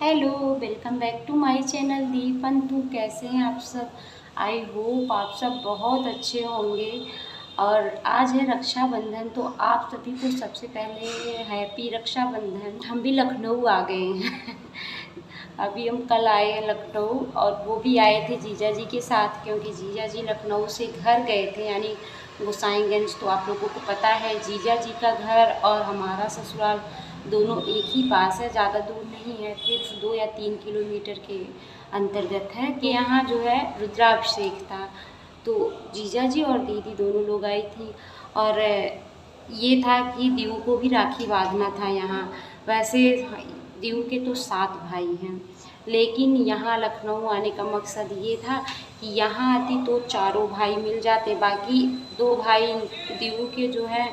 Hello, welcome back to my channel Dipantu. कैसे हैं आप सब? आई होप आप सब बहुत अच्छे होंगे। और आज है रक्षाबंधन, तो आप सभी को सबसे पहले हैप्पी रक्षाबंधन। हम भी लखनऊ आ गए हैं अभी हम कल आए हैं लखनऊ, और वो भी आए थे जीजा जी के साथ, क्योंकि जीजा जी लखनऊ से घर गए थे, यानी गोसाईगंज। तो आप लोगों को पता है जीजा जी का घर और हमारा ससुराल दोनों एक ही पास है, ज़्यादा दूर नहीं है, सिर्फ 2 या 3 किलोमीटर के अंतर्गत है। कि यहाँ जो है रुद्राभिषेक था, तो जीजा जी और दीदी दोनों लोग आई थी। और ये था कि दीव को भी राखी बांधना था यहाँ। वैसे दीव के तो 7 भाई हैं, लेकिन यहाँ लखनऊ आने का मकसद ये था कि यहाँ आती तो चारों भाई मिल जाते। बाकी 2 भाई दीव के जो है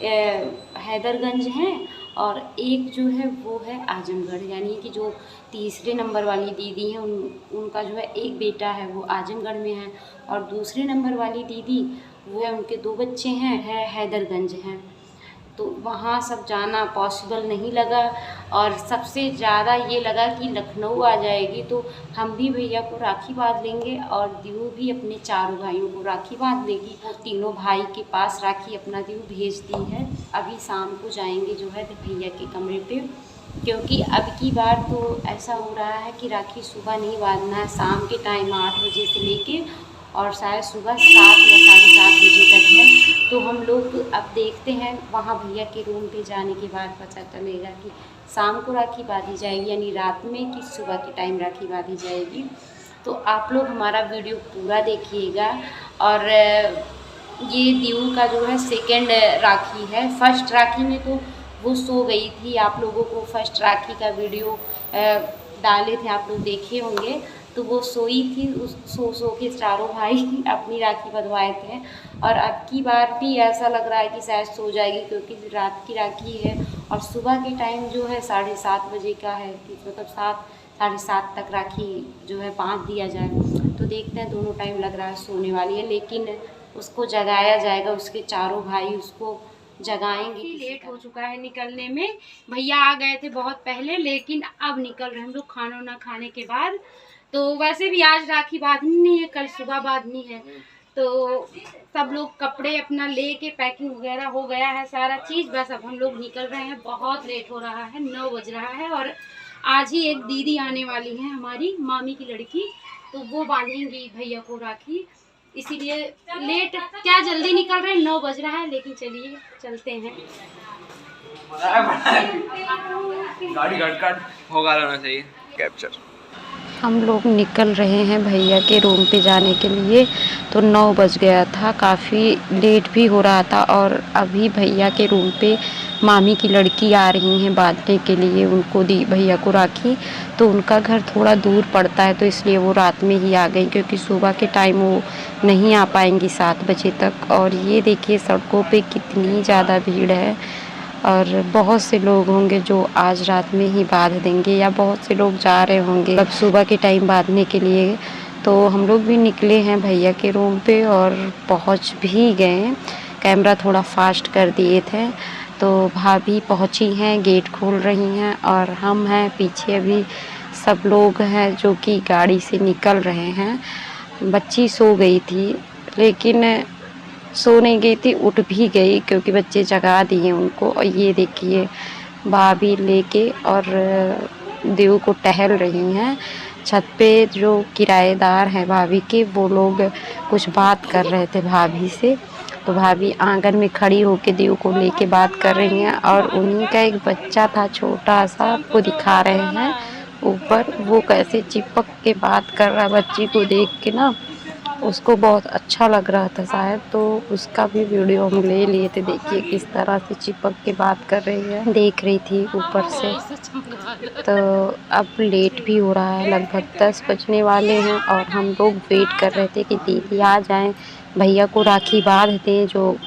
हैदरगंज हैं, और एक जो है वो है आजमगढ़, यानी कि जो तीसरे नंबर वाली दीदी हैं उनका जो है एक बेटा है वो आजमगढ़ में है, और दूसरे नंबर वाली दीदी वो है, उनके 2 बच्चे हैं, है हैदरगंज हैं। तो वहाँ सब जाना पॉसिबल नहीं लगा। और सबसे ज़्यादा ये लगा कि लखनऊ आ जाएगी तो हम भी भैया को राखी बांध लेंगे, और दीव भी अपने चारों भाइयों को राखी बांध लेगी। वो तीनों भाई के पास राखी अपना दीव भेज दी है। अभी शाम को जाएंगे जो है भैया के कमरे पे, क्योंकि अब की बार तो ऐसा हो रहा है कि राखी सुबह नहीं बांधना है, शाम के टाइम 8 बजे से लेके और शायद सुबह 7 या साढ़े 7 बजे तक है। तो हम लोग अब देखते हैं, वहाँ भैया के रूम पे जाने के बाद पता चलेगा कि शाम को राखी बांधी जाएगी, यानी रात में, कि सुबह के टाइम राखी बांधी जाएगी। तो आप लोग हमारा वीडियो पूरा देखिएगा। और ये दीव का जो है सेकेंड राखी है। फर्स्ट राखी में तो वो सो गई थी, आप लोगों को फर्स्ट राखी का वीडियो डाले थे, आप लोग देखे होंगे। तो वो सोई थी, उस सो के चारों भाई अपनी राखी बंधवाए थे। और अब की बार भी ऐसा लग रहा है कि शायद सो जाएगी, क्योंकि रात की राखी है और सुबह के टाइम जो है 7:30 बजे का है, कि मतलब 7 साढ़े 7 तक राखी जो है बांध दिया जाए। तो देखते हैं, दोनों टाइम लग रहा है सोने वाली है, लेकिन उसको जगाया जाएगा, उसके चारों भाई उसको जगाएंगे। लेट हो चुका है निकलने में, भैया आ गए थे बहुत पहले, लेकिन अब निकल रहे हम लोग खाना ना खाने के बाद। तो वैसे भी आज राखी बांधनी है, कल सुबह बांधनी है। तो सब लोग कपड़े अपना लेके पैकिंग वगैरह हो गया है सारा चीज़, बस अब हम लोग निकल रहे हैं। बहुत लेट हो रहा है, 9 बज रहा है, और आज ही एक दीदी आने वाली है, हमारी मामी की लड़की, तो वो बांधेंगी भैया को राखी, इसीलिए लेट क्या जल्दी निकल रहे हैं। 9 बज रहा है, लेकिन चलिए चलते हैं। गाड़ी घट होगा रहना चाहिए कैप्चर। हम लोग निकल रहे हैं भैया के रूम पे जाने के लिए। तो 9 बज गया था, काफ़ी लेट भी हो रहा था। और अभी भैया के रूम पे मामी की लड़की आ रही हैं बांधने के लिए उनको दी भैया को राखी। तो उनका घर थोड़ा दूर पड़ता है, तो इसलिए वो रात में ही आ गई, क्योंकि सुबह के टाइम वो नहीं आ पाएंगी 7 बजे तक। और ये देखिए सड़कों पे कितनी ज़्यादा भीड़ है, और बहुत से लोग होंगे जो आज रात में ही बांध देंगे, या बहुत से लोग जा रहे होंगे अब सुबह के टाइम बांधने के लिए। तो हम लोग भी निकले हैं भैया के रूम पे और पहुंच भी गए। कैमरा थोड़ा फास्ट कर दिए थे। तो भाभी पहुंची हैं, गेट खोल रही हैं, और हम हैं पीछे। अभी सब लोग हैं जो कि गाड़ी से निकल रहे हैं। बच्ची सो गई थी, लेकिन सो नहीं गई थी, उठ भी गई, क्योंकि बच्चे जगा दिए उनको। और ये देखिए भाभी लेके और देव को टहल रही हैं छत पे। जो किराएदार हैं भाभी के, वो लोग कुछ बात कर रहे थे भाभी से। तो भाभी आंगन में खड़ी होके देव को लेके बात कर रही हैं, और उन्हीं का एक बच्चा था छोटा सा, वो दिखा रहे हैं ऊपर। वो कैसे चिपक के बात कर रहा है, बच्ची को देख के ना उसको बहुत अच्छा लग रहा था शायद, तो उसका भी वीडियो हम ले लिए थे। देखिए किस तरह से चिपक के बात कर रही है, देख रही थी ऊपर से। तो अब लेट भी हो रहा है, लगभग 10 बजने वाले हैं, और हम लोग वेट कर रहे थे कि दीदी आ जाएं, भैया को राखी बांध दें, जो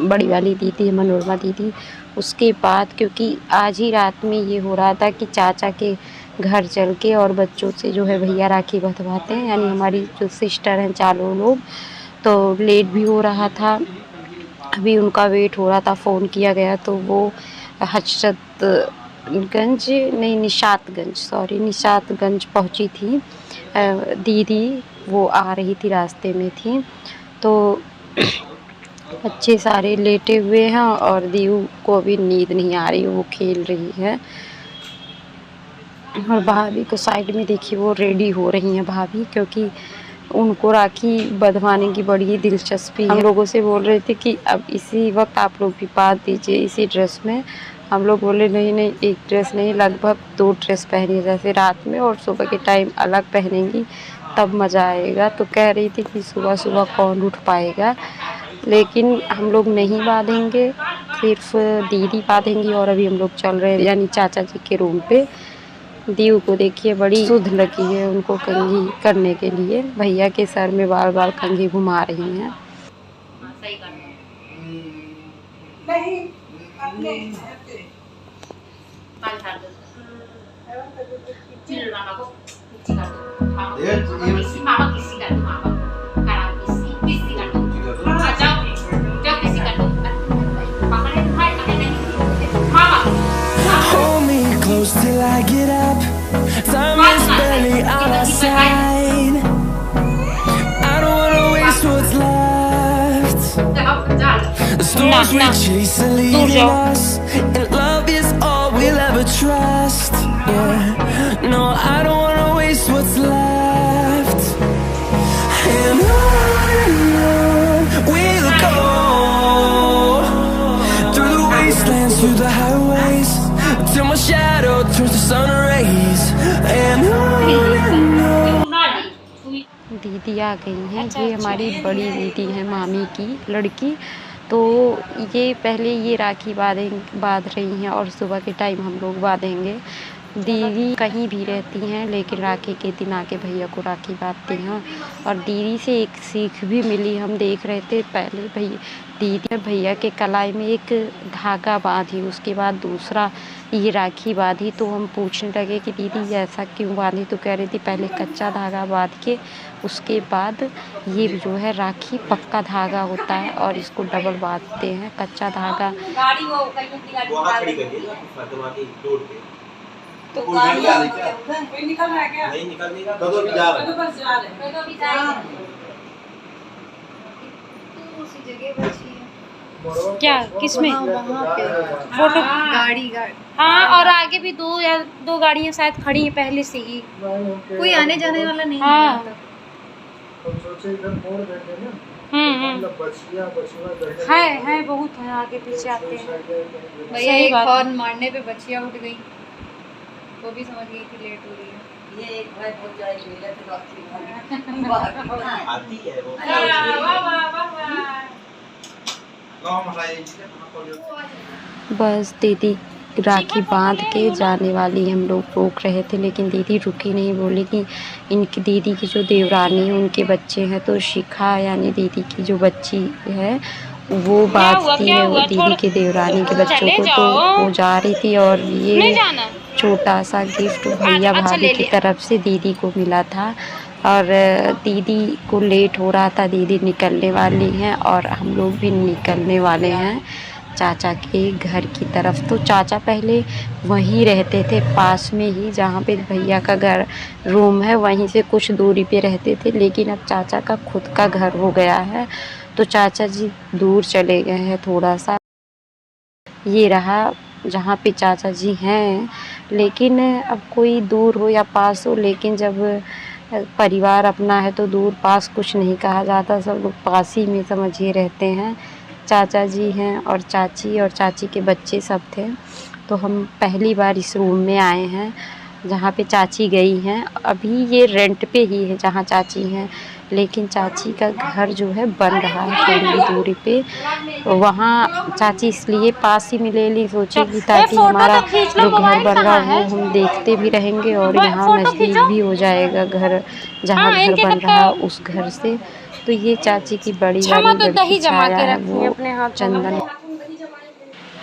बड़ी वाली दीदी है मनोरमा दीदी, उसके बाद। क्योंकि आज ही रात में ये हो रहा था कि चाचा के घर चल के और बच्चों से जो है भैया राखी बंधवाते हैं, यानी हमारी जो सिस्टर हैं चारों लोग। तो लेट भी हो रहा था, अभी उनका वेट हो रहा था, फ़ोन किया गया तो वो हजरत निशातगंज नहीं, निशातगंज, सॉरी, निशातगंज पहुंची थी दीदी। वो आ रही थी, रास्ते में थी, तो बच्चे सारे लेटे हुए हैं और दीदी को अभी नींद नहीं आ रही, वो खेल रही है। और भाभी को साइड में देखिए, वो रेडी हो रही हैं भाभी, क्योंकि उनको राखी बंधवाने की बड़ी दिलचस्पी है। हम लोगों से बोल रहे थे कि अब इसी वक्त आप लोग भी बांध दीजिए इसी ड्रेस में। हम लोग बोले नहीं नहीं, एक ड्रेस नहीं, लगभग 2 ड्रेस पहनिए, जैसे रात में और सुबह के टाइम अलग पहनेंगी तब मज़ा आएगा। तो कह रही थी कि सुबह सुबह कौन उठ पाएगा, लेकिन हम लोग नहीं बांधेंगे, सिर्फ दीदी बांधेंगी। और अभी हम लोग चल रहे हैं यानी चाचा जी के रूम पे। दीव को देखिए बड़ी सुध लगी है उनको कंघी करने के लिए, भैया के सर में बार बार कंघी घुमा रही हैं। Till I get up, time is barely on our side. I don't wanna waste what's left. The storms we chase are leading us, and love is all we'll ever trust. Yeah, no, I don't wanna waste what's left. And on we'll go, through the wastelands, through the highways, till my shadow turns to sun rays. And on दीदी आ गई हैं, ये हमारी बड़ी दीदी है, मामी की लड़की। तो ये पहले ये राखी बांध रही हैं और सुबह के टाइम हम लोग बांधेंगे। दीदी कहीं भी रहती हैं, लेकिन राखी के दिन आके भैया को राखी बांधती हैं। और दीदी से एक सीख भी मिली, हम देख रहे थे पहले दीदी भैया के कलाई में एक धागा बांधी, उसके बाद दूसरा ये राखी बांधी। तो हम पूछने लगे कि दीदी ऐसा क्यों बांधी, तो कह रही थी पहले कच्चा धागा बांध के उसके बाद ये जो है राखी पक्का धागा होता है और इसको डबल बांधते हैं। कच्चा धागा तो गाड़ी आ रही क्या? कोई निकल रहा है क्या? नहीं निकल नहीं रहा। कदों जा रहा है? कदों बस जा रहे हैं। कदों भी जा रहे हैं। तो उसी जगह बची है। क्या किसमें? वहाँ पे फोटो गाड़ी हाँ, और आगे भी 2 गाड़ियाँ शायद खड़ी हैं पहले से ही। कोई आने जाने वाला नहीं हाँ। है। है बहुत है, आगे पीछे आते हैं। भैया एक हॉर्न मारने पे बच्चियाँ उठ गई, वो भी समझ गई कि लेट हो रही है। ये एक भाई बहुत जाएगी मिला तो आती है वो। बस दीदी राखी बांध के जाने वाली, हम लोग रोक रहे थे लेकिन दीदी रुकी नहीं, बोली कि इनकी दीदी की जो देवरानी है उनके बच्चे हैं। तो शिखा यानी दीदी की जो बच्ची है वो बांधती है वो दीदी के देवरानी के बच्चों को। तो वो जा रही थी और ये छोटा सा गिफ्ट भैया भाभी की तरफ से दीदी को मिला था। और दीदी को लेट हो रहा था, दीदी निकलने वाली हैं और हम लोग भी निकलने वाले हैं चाचा के घर की तरफ। तो चाचा पहले वहीं रहते थे पास में ही, जहाँ पे भैया का घर रूम है वहीं से कुछ दूरी पे रहते थे, लेकिन अब चाचा का खुद का घर हो गया है तो चाचा जी दूर चले गए हैं थोड़ा सा। ये रहा जहाँ पे चाचा जी हैं, लेकिन अब कोई दूर हो या पास हो, लेकिन जब परिवार अपना है तो दूर पास कुछ नहीं कहा जाता, सब लोग पास ही में समझिए रहते हैं। चाचा जी हैं और चाची के बच्चे सब थे। तो हम पहली बार इस रूम में आए हैं जहाँ पे चाची गई हैं। अभी ये रेंट पे ही है जहाँ चाची हैं, लेकिन चाची का घर जो है बन रहा है थोड़ी दूरी पे, वहाँ चाची इसलिए पास ही में ले ली, सोचेगी ताकि हमारा जो घर बन रहा है वो हम देखते भी रहेंगे और यहाँ नज़दीक भी हो जाएगा घर, जहाँ घर बन रहा है उस घर से। तो ये चाची की बड़ी वाली लड़की छाया है वो चंदन।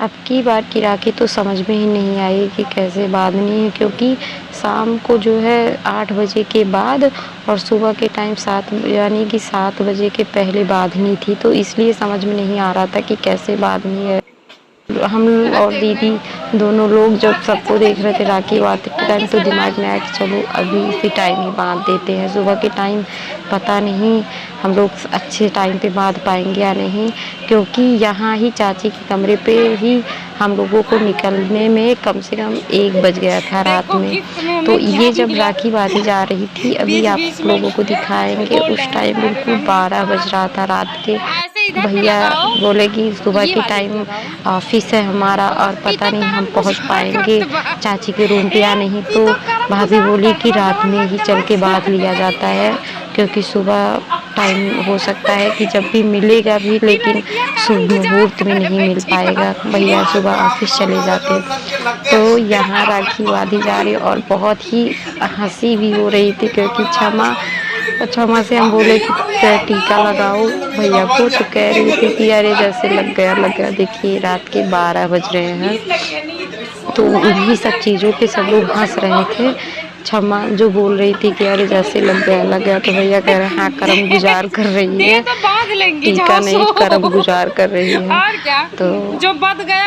अब की बार की राखी तो समझ में ही नहीं आई कि कैसे बांधनी है, क्योंकि शाम को जो है 8 बजे के बाद और सुबह के टाइम 7 यानी कि 7 बजे के पहले बांधनी थी, तो इसलिए समझ में नहीं आ रहा था कि कैसे बांधनी है। हम और दीदी दोनों लोग जब सबको देख रहे थे राखी बांधते के टाइम, तो दिमाग में आया कि चलो अभी इसी टाइम ही बांध देते हैं। सुबह के टाइम पता नहीं हम लोग अच्छे टाइम पे बांध पाएंगे या नहीं, क्योंकि यहाँ ही चाची के कमरे पे ही हम लोगों को निकलने में कम से कम 1 बज गया था रात में। तो ये जब राखी बांधी जा रही थी, अभी आप लोगों को दिखाएंगे, उस टाइम बिल्कुल 12 बज रहा था रात के। भैया बोले कि सुबह के टाइम ऑफिस है हमारा और पता नहीं हम पहुंच पाएंगे चाची के रूम पे या नहीं। तो भाभी बोली कि रात में ही चल के बांध लिया जाता है, क्योंकि सुबह टाइम हो सकता है कि जब भी मिलेगा भी, लेकिन शुभ मुहूर्त में नहीं मिल पाएगा, भैया सुबह ऑफिस चले जाते। तो यहाँ राखी बांधी जा रही और बहुत ही हंसी भी हो रही थी, क्योंकि क्षमा से हम बोले कि टीका लगाओ भैया को, तो कह रही थी कि अरे जैसे लग गया। देखिए रात के 12 बज रहे हैं, तो उन्हीं सब चीज़ों पे सब लोग हंस रहे थे। क्षमा जो बोल रही थी कि अरे जैसे लग गया, तो भैया कह रहे हैं हाँ करम गुजार कर रही है, टीका नहीं करम गुजार कर रही है। तो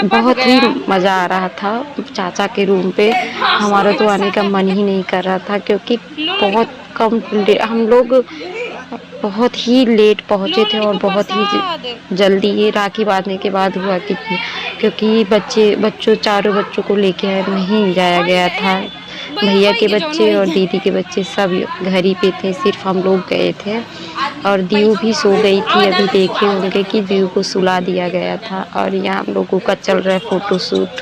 बहुत ही मज़ा आ रहा था चाचा के रूम पे। हमारा तो आने का मन ही नहीं कर रहा था, क्योंकि बहुत कम हम लोग बहुत ही लेट पहुँचे थे और बहुत ही जल्दी ये राखी बांधने के बाद हुआ कि, क्योंकि चारों बच्चों को लेके नहीं जाया गया था। भैया के बच्चे और दीदी के बच्चे सब घर ही पे थे, सिर्फ हम लोग गए थे। और दीव भी सो गई थी, अभी देखे होंगे कि दीव को सुला दिया गया था। और यहाँ हम लोगों का चल रहा है फोटो शूट।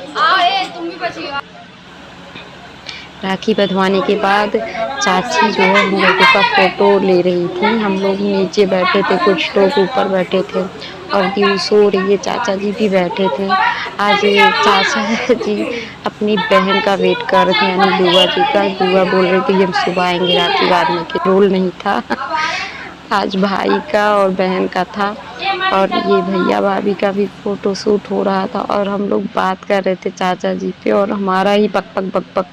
राखी बंधवाने के बाद चाची जो है हम लोगों का फ़ोटो ले रही थी। हम लोग नीचे बैठे थे, कुछ लोग ऊपर बैठे थे और दीव सो रही है, चाचा जी भी बैठे थे। आज चाचा जी अपनी बहन का वेट कर रहे थे, यानी बुआ जी का। बुआ बोल रही थी हम सुबह आएंगे राखी बांधने के। रोल नहीं था आज भाई का और बहन का था। और ये भैया भाभी का भी फ़ोटो शूट हो रहा था और हम लोग बात कर रहे थे चाचा जी पे, और हमारा ही बक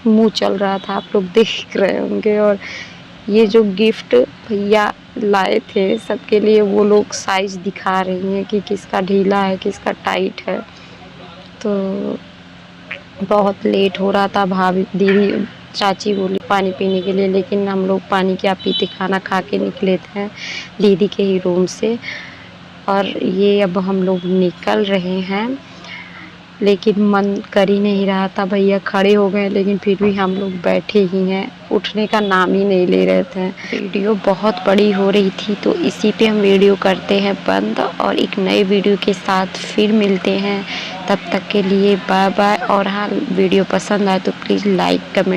मुंह चल रहा था, आप लोग देख रहे होंगे। और ये जो गिफ्ट भैया लाए थे सबके लिए, वो लोग साइज़ दिखा रही हैं कि किसका ढीला है किसका टाइट है। तो बहुत लेट हो रहा था। भाभी दीदी चाची बोली पानी पीने के लिए, लेकिन हम लोग पानी क्या पीते, खाना खा के निकले थे दीदी के ही रूम से। और ये अब हम लोग निकल रहे हैं, लेकिन मन कर ही नहीं रहा था। भैया खड़े हो गए, लेकिन फिर भी हम लोग बैठे ही हैं, उठने का नाम ही नहीं ले रहे थे। वीडियो बहुत बड़ी हो रही थी, तो इसी पे हम वीडियो करते हैं बंद, और एक नए वीडियो के साथ फिर मिलते हैं। तब तक के लिए बाय बाय। और हाँ, वीडियो पसंद आए तो प्लीज़ लाइक कमेंट